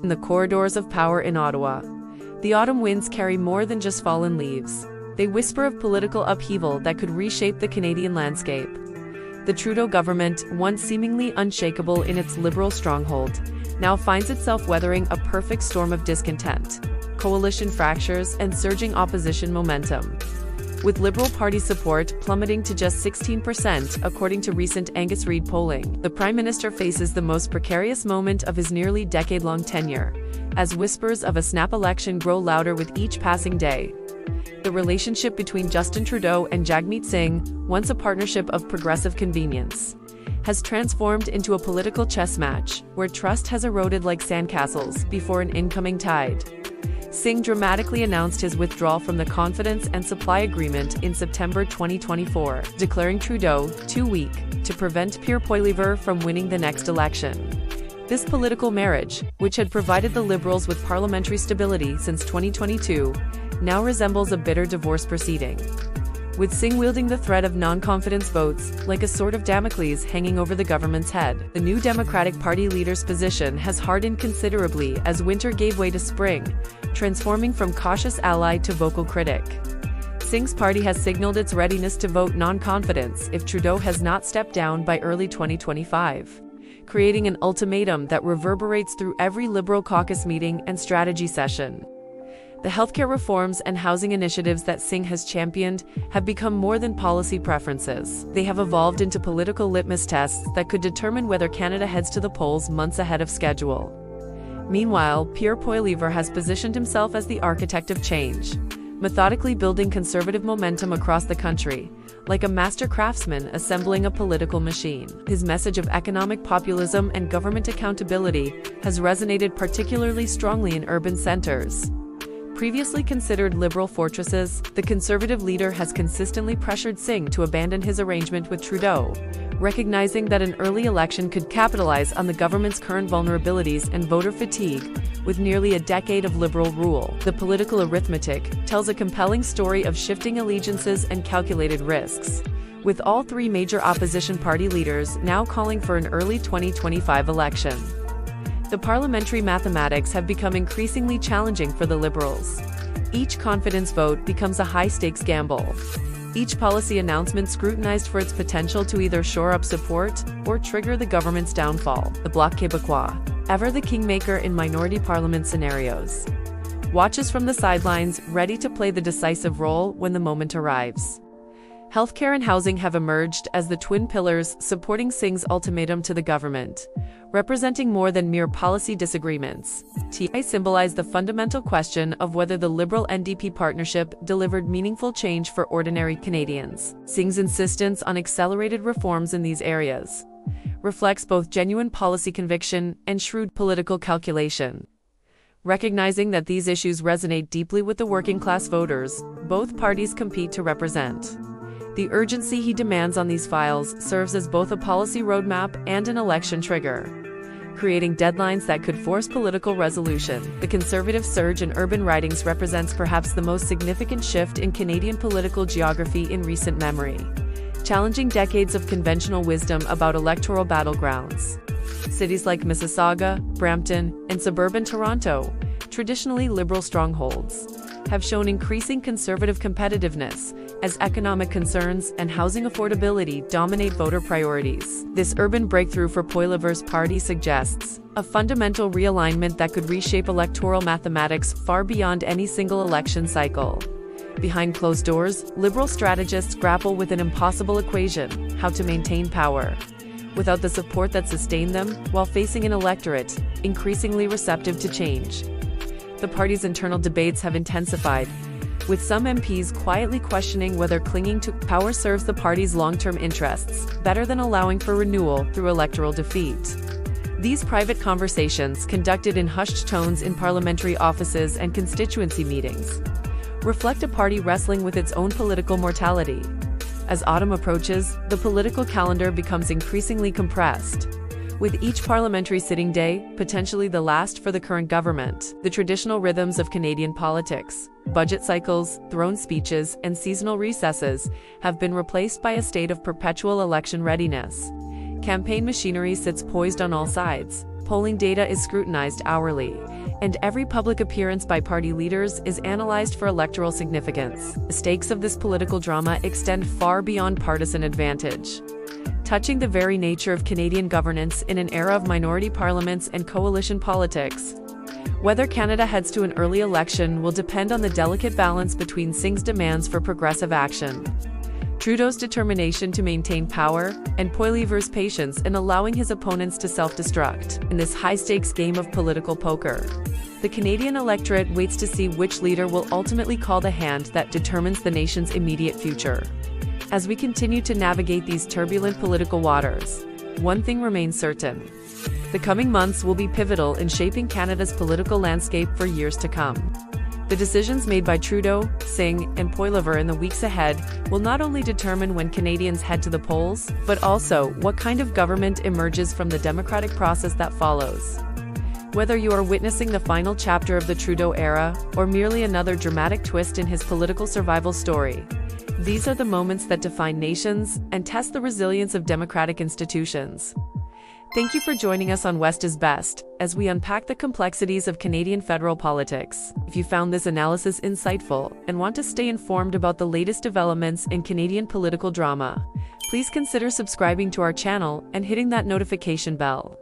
In the corridors of power in Ottawa, the autumn winds carry more than just fallen leaves. They whisper of political upheaval that could reshape the Canadian landscape. The Trudeau government, once seemingly unshakable in its liberal stronghold, now finds itself weathering a perfect storm of discontent, coalition fractures, and surging opposition momentum. With Liberal Party support plummeting to just 16% according to recent Angus Reid polling, the Prime Minister faces the most precarious moment of his nearly decade-long tenure, as whispers of a snap election grow louder with each passing day. The relationship between Justin Trudeau and Jagmeet Singh, once a partnership of progressive convenience, has transformed into a political chess match, where trust has eroded like sandcastles before an incoming tide. Singh dramatically announced his withdrawal from the Confidence and Supply Agreement in September 2024, declaring Trudeau too weak to prevent Pierre Poilievre from winning the next election. This political marriage, which had provided the Liberals with parliamentary stability since 2022, now resembles a bitter divorce proceeding. With Singh wielding the threat of non-confidence votes like a sword of Damocles hanging over the government's head, the new Democratic Party leader's position has hardened considerably as winter gave way to spring, transforming from cautious ally to vocal critic. Singh's party has signaled its readiness to vote non-confidence if Trudeau has not stepped down by early 2025, creating an ultimatum that reverberates through every Liberal caucus meeting and strategy session. The healthcare reforms and housing initiatives that Singh has championed have become more than policy preferences. They have evolved into political litmus tests that could determine whether Canada heads to the polls months ahead of schedule. Meanwhile, Pierre Poilievre has positioned himself as the architect of change, methodically building conservative momentum across the country, like a master craftsman assembling a political machine. His message of economic populism and government accountability has resonated particularly strongly in urban centres. Previously considered Liberal fortresses, the Conservative leader has consistently pressured Singh to abandon his arrangement with Trudeau, recognizing that an early election could capitalize on the government's current vulnerabilities and voter fatigue. With nearly a decade of Liberal rule, the political arithmetic tells a compelling story of shifting allegiances and calculated risks, with all three major opposition party leaders now calling for an early 2025 election. The parliamentary mathematics have become increasingly challenging for the Liberals. Each confidence vote becomes a high-stakes gamble. Each policy announcement scrutinized for its potential to either shore up support or trigger the government's downfall. The Bloc Québécois, ever the kingmaker in minority parliament scenarios, watches from the sidelines, ready to play the decisive role when the moment arrives. Healthcare and housing have emerged as the twin pillars supporting Singh's ultimatum to the government, representing more than mere policy disagreements. They symbolize the fundamental question of whether the Liberal-NDP partnership delivered meaningful change for ordinary Canadians. Singh's insistence on accelerated reforms in these areas reflects both genuine policy conviction and shrewd political calculation. Recognizing that these issues resonate deeply with the working-class voters both parties compete to represent. The urgency he demands on these files serves as both a policy roadmap and an election trigger, creating deadlines that could force political resolution. The Conservative surge in urban ridings represents perhaps the most significant shift in Canadian political geography in recent memory, challenging decades of conventional wisdom about electoral battlegrounds. Cities like Mississauga, Brampton, and suburban Toronto, traditionally Liberal strongholds, have shown increasing Conservative competitiveness as economic concerns and housing affordability dominate voter priorities. This urban breakthrough for Poilievre's party suggests a fundamental realignment that could reshape electoral mathematics far beyond any single election cycle. Behind closed doors, Liberal strategists grapple with an impossible equation: how to maintain power without the support that sustained them, while facing an electorate increasingly receptive to change. The party's internal debates have intensified, with some MPs quietly questioning whether clinging to power serves the party's long-term interests better than allowing for renewal through electoral defeat. These private conversations, conducted in hushed tones in parliamentary offices and constituency meetings, reflect a party wrestling with its own political mortality. As autumn approaches, the political calendar becomes increasingly compressed, with each parliamentary sitting day potentially the last for the current government. The traditional rhythms of Canadian politics, budget cycles, throne speeches, and seasonal recesses, have been replaced by a state of perpetual election readiness. Campaign machinery sits poised on all sides, polling data is scrutinized hourly, and every public appearance by party leaders is analyzed for electoral significance. The stakes of this political drama extend far beyond partisan advantage, touching the very nature of Canadian governance in an era of minority parliaments and coalition politics. Whether Canada heads to an early election will depend on the delicate balance between Singh's demands for progressive action, Trudeau's determination to maintain power, and Poilievre's patience in allowing his opponents to self-destruct. In this high-stakes game of political poker, the Canadian electorate waits to see which leader will ultimately call the hand that determines the nation's immediate future. As we continue to navigate these turbulent political waters, one thing remains certain: the coming months will be pivotal in shaping Canada's political landscape for years to come. The decisions made by Trudeau, Singh, and Poilievre in the weeks ahead will not only determine when Canadians head to the polls, but also what kind of government emerges from the democratic process that follows. Whether you are witnessing the final chapter of the Trudeau era, or merely another dramatic twist in his political survival story, these are the moments that define nations and test the resilience of democratic institutions. Thank you for joining us on West is Best, as we unpack the complexities of Canadian federal politics. If you found this analysis insightful and want to stay informed about the latest developments in Canadian political drama, please consider subscribing to our channel and hitting that notification bell.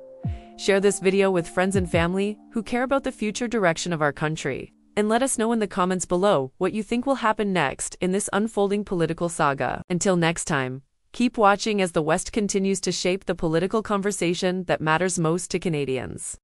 Share this video with friends and family who care about the future direction of our country, and let us know in the comments below what you think will happen next in this unfolding political saga. Until next time, keep watching as the West continues to shape the political conversation that matters most to Canadians.